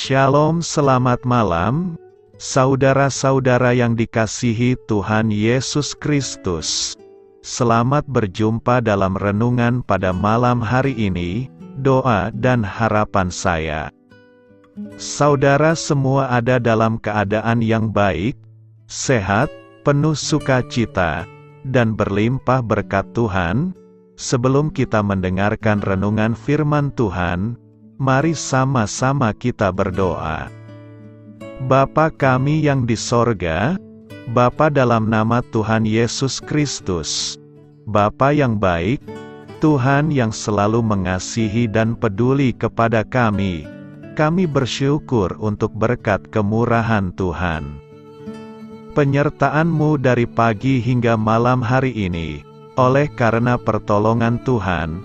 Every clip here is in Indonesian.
Shalom, selamat malam, saudara-saudara yang dikasihi Tuhan Yesus Kristus. Selamat berjumpa dalam renungan pada malam hari ini. Doa dan harapan saya, saudara semua ada dalam keadaan yang baik, sehat, penuh sukacita, dan berlimpah berkat Tuhan. Sebelum kita mendengarkan renungan firman Tuhan, mari sama-sama kita berdoa. Bapa kami yang di sorga, Bapa dalam nama Tuhan Yesus Kristus, Bapa yang baik, Tuhan yang selalu mengasihi dan peduli kepada kami bersyukur untuk berkat kemurahan Tuhan. Penyertaan-Mu dari pagi hingga malam hari ini, oleh karena pertolongan Tuhan,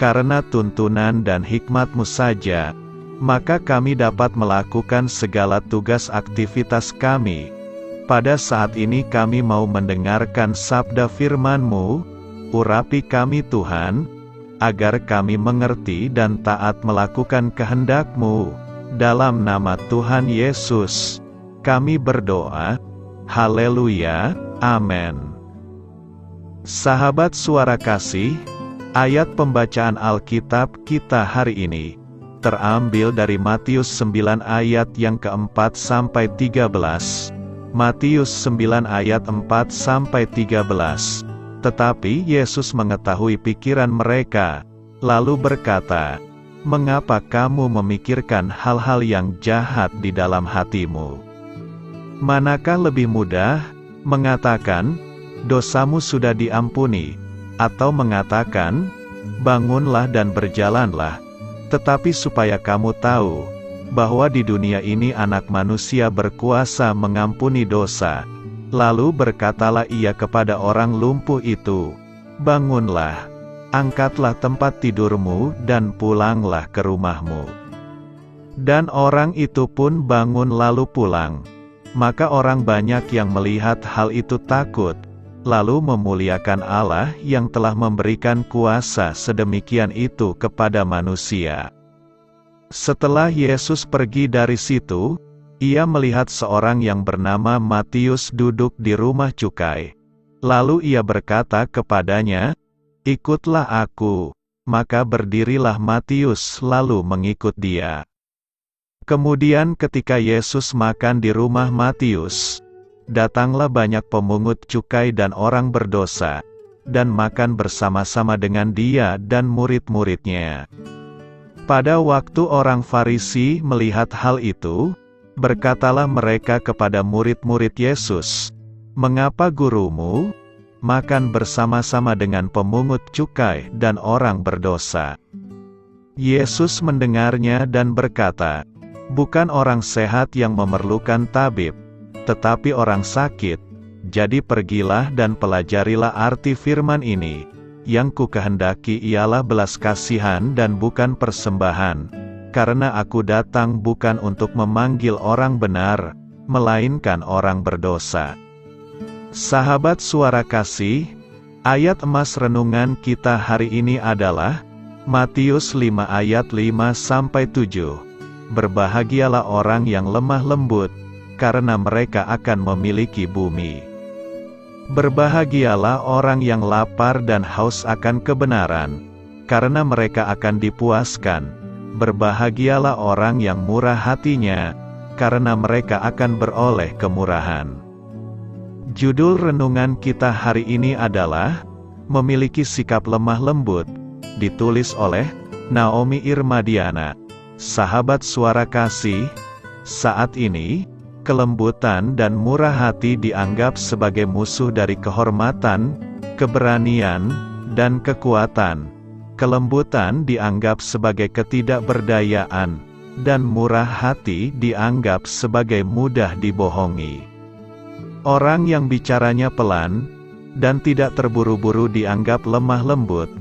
karena tuntunan dan hikmat-Mu saja, maka kami dapat melakukan segala tugas aktivitas kami. Pada saat ini kami mau mendengarkan sabda firman-Mu, urapi kami Tuhan, agar kami mengerti dan taat melakukan kehendak-Mu. Dalam nama Tuhan Yesus, kami berdoa. Haleluya, amin. Sahabat suara kasih, ayat pembacaan Alkitab kita hari ini terambil dari Matius 9 ayat yang keempat sampai 13. Matius 9 ayat 4 sampai 13. Tetapi Yesus mengetahui pikiran mereka, lalu berkata, "Mengapa kamu memikirkan hal-hal yang jahat di dalam hatimu? Manakah lebih mudah mengatakan, dosamu sudah diampuni, atau mengatakan, bangunlah dan berjalanlah? Tetapi supaya kamu tahu, bahwa di dunia ini anak manusia berkuasa mengampuni dosa." Lalu berkatalah ia kepada orang lumpuh itu, "Bangunlah, angkatlah tempat tidurmu dan pulanglah ke rumahmu." Dan orang itu pun bangun lalu pulang. Maka orang banyak yang melihat hal itu takut, lalu memuliakan Allah yang telah memberikan kuasa sedemikian itu kepada manusia. Setelah Yesus pergi dari situ, ia melihat seorang yang bernama Matius duduk di rumah cukai. Lalu ia berkata kepadanya, "Ikutlah aku." Maka berdirilah Matius lalu mengikut dia. Kemudian ketika Yesus makan di rumah Matius, datanglah banyak pemungut cukai dan orang berdosa, dan makan bersama-sama dengan dia dan murid-muridnya. Pada waktu orang Farisi melihat hal itu, berkatalah mereka kepada murid-murid Yesus, "Mengapa gurumu makan bersama-sama dengan pemungut cukai dan orang berdosa?" Yesus mendengarnya dan berkata, "Bukan orang sehat yang memerlukan tabib, tetapi orang sakit. Jadi pergilah dan pelajarilah arti firman ini, yang ku kehendaki ialah belas kasihan dan bukan persembahan. Karena aku datang bukan untuk memanggil orang benar, melainkan orang berdosa." Sahabat suara kasih, ayat emas renungan kita hari ini adalah Matius 5 ayat 5-7. Berbahagialah orang yang lemah lembut, karena mereka akan memiliki bumi. Berbahagialah orang yang lapar dan haus akan kebenaran, karena mereka akan dipuaskan. Berbahagialah orang yang murah hatinya, karena mereka akan beroleh kemurahan. Judul renungan kita hari ini adalah Memiliki Sikap Lemah Lembut, ditulis oleh Naomi Irmadiana. Sahabat suara kasih, saat ini, kelembutan dan murah hati dianggap sebagai musuh dari kehormatan, keberanian, dan kekuatan. Kelembutan dianggap sebagai ketidakberdayaan, dan murah hati dianggap sebagai mudah dibohongi. Orang yang bicaranya pelan, dan tidak terburu-buru dianggap lemah lembut.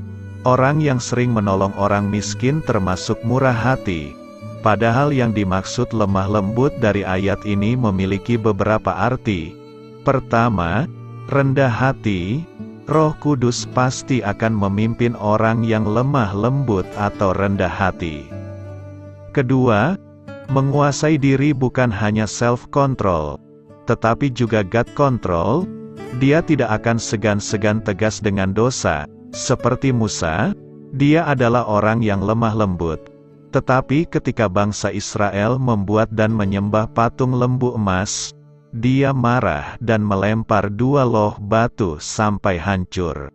Orang yang sering menolong orang miskin termasuk murah hati. Padahal yang dimaksud lemah lembut dari ayat ini memiliki beberapa arti. Pertama, rendah hati. Roh Kudus pasti akan memimpin orang yang lemah lembut atau rendah hati. Kedua, Menguasai diri bukan hanya self-control, tetapi juga God control. Dia tidak akan segan-segan tegas dengan dosa. Seperti Musa, dia adalah orang yang lemah lembut. Tetapi ketika bangsa Israel membuat dan menyembah patung lembu emas, dia marah dan melempar 2 loh batu sampai hancur.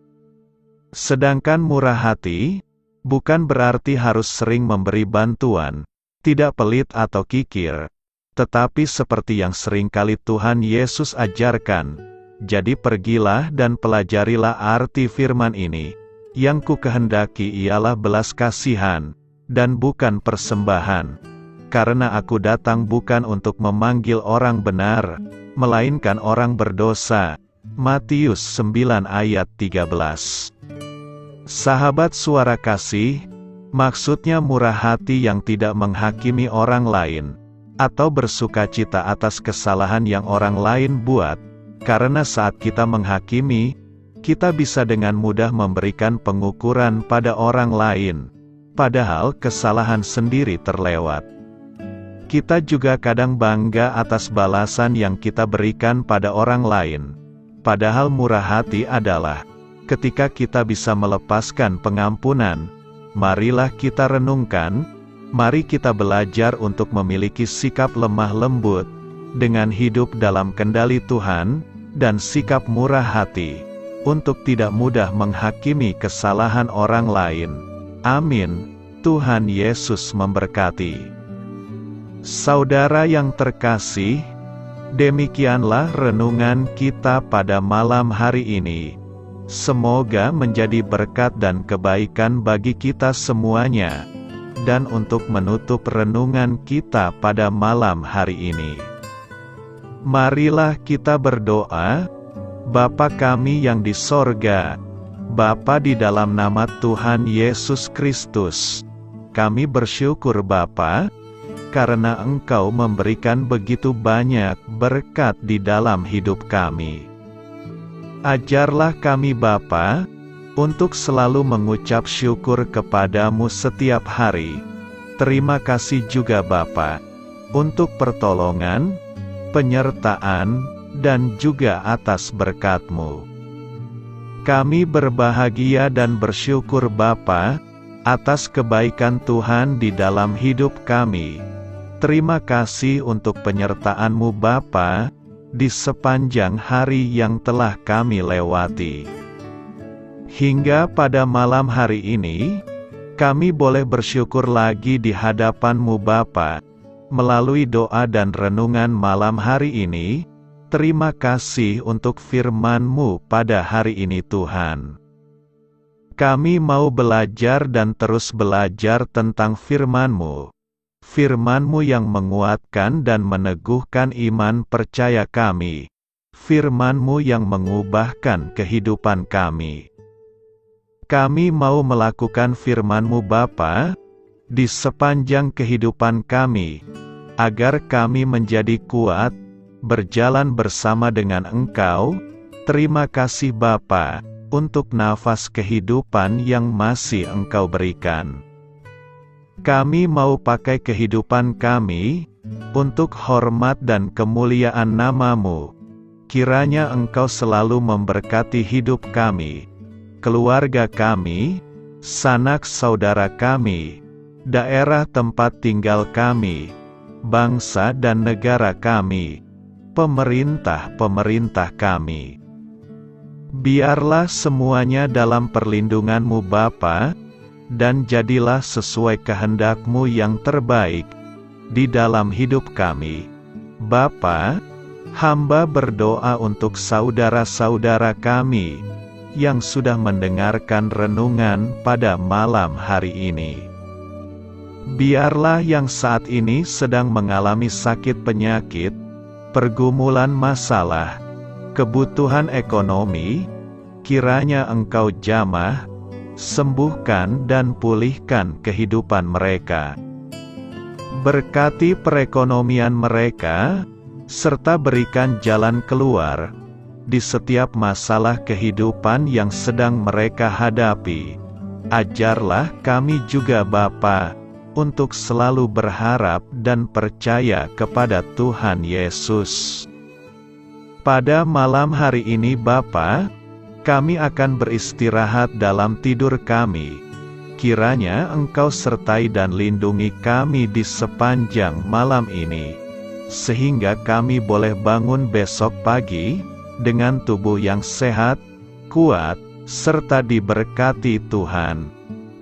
Sedangkan murah hati, bukan berarti harus sering memberi bantuan, tidak pelit atau kikir, tetapi seperti yang sering kali Tuhan Yesus ajarkan, jadi pergilah dan pelajarilah arti firman ini, yang ku kehendaki ialah belas kasihan, dan bukan persembahan. Karena aku datang bukan untuk memanggil orang benar, melainkan orang berdosa. Matius 9 ayat 13. Sahabat suara kasih, maksudnya murah hati yang tidak menghakimi orang lain, atau bersukacita atas kesalahan yang orang lain buat, karena saat kita menghakimi, kita bisa dengan mudah memberikan pengukuran pada orang lain, padahal kesalahan sendiri terlewat. Kita juga kadang bangga atas balasan yang kita berikan pada orang lain, padahal murah hati adalah ketika kita bisa melepaskan pengampunan. Marilah kita renungkan, mari kita belajar untuk memiliki sikap lemah lembut, dengan hidup dalam kendali Tuhan, dan sikap murah hati, untuk tidak mudah menghakimi kesalahan orang lain. Amin. Tuhan Yesus memberkati. Saudara yang terkasih, demikianlah renungan kita pada malam hari ini. Semoga menjadi berkat dan kebaikan bagi kita semuanya. Dan untuk menutup renungan kita pada malam hari ini, marilah kita berdoa. Bapa kami yang di sorga, Bapa di dalam nama Tuhan Yesus Kristus, kami bersyukur Bapa, karena Engkau memberikan begitu banyak berkat di dalam hidup kami. Ajarlah kami Bapa, untuk selalu mengucap syukur kepadamu setiap hari. Terima kasih juga Bapa, untuk pertolongan, penyertaan, dan juga atas berkat-Mu. Kami berbahagia dan bersyukur Bapa, atas kebaikan Tuhan di dalam hidup kami. Terima kasih untuk penyertaan-Mu Bapa, di sepanjang hari yang telah kami lewati. Hingga pada malam hari ini, kami boleh bersyukur lagi di hadapan-Mu Bapa, melalui doa dan renungan malam hari ini. Terima kasih untuk firman-Mu pada hari ini Tuhan. Kami mau belajar dan terus belajar tentang firman-Mu. Firman-Mu yang menguatkan dan meneguhkan iman percaya kami. Firman-Mu yang mengubahkan kehidupan kami. Kami mau melakukan firman-Mu Bapa, di sepanjang kehidupan kami, agar kami menjadi kuat, berjalan bersama dengan Engkau. Terima kasih Bapa, untuk nafas kehidupan yang masih Engkau berikan. Kami mau pakai kehidupan kami, untuk hormat dan kemuliaan nama-Mu. Kiranya Engkau selalu memberkati hidup kami, keluarga kami, sanak saudara kami, daerah tempat tinggal kami, bangsa dan negara kami, pemerintah-pemerintah kami. Biarlah semuanya dalam perlindungan-Mu Bapa, dan jadilah sesuai kehendak-Mu yang terbaik, di dalam hidup kami. Bapa, hamba berdoa untuk saudara-saudara kami, yang sudah mendengarkan renungan pada malam hari ini. Biarlah yang saat ini sedang mengalami sakit penyakit, pergumulan masalah, kebutuhan ekonomi, kiranya Engkau jamah, sembuhkan dan pulihkan kehidupan mereka. Berkati perekonomian mereka, serta berikan jalan keluar, di setiap masalah kehidupan yang sedang mereka hadapi. Ajarlah kami juga Bapa, untuk selalu berharap dan percaya kepada Tuhan Yesus. Pada malam hari ini Bapa, kami akan beristirahat dalam tidur kami. Kiranya Engkau sertai dan lindungi kami di sepanjang malam ini, sehingga kami boleh bangun besok pagi dengan tubuh yang sehat, kuat, serta diberkati Tuhan.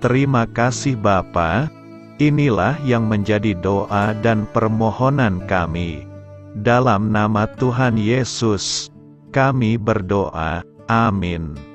Terima kasih Bapa. Inilah yang menjadi doa dan permohonan kami. Dalam nama Tuhan Yesus, kami berdoa. Amin.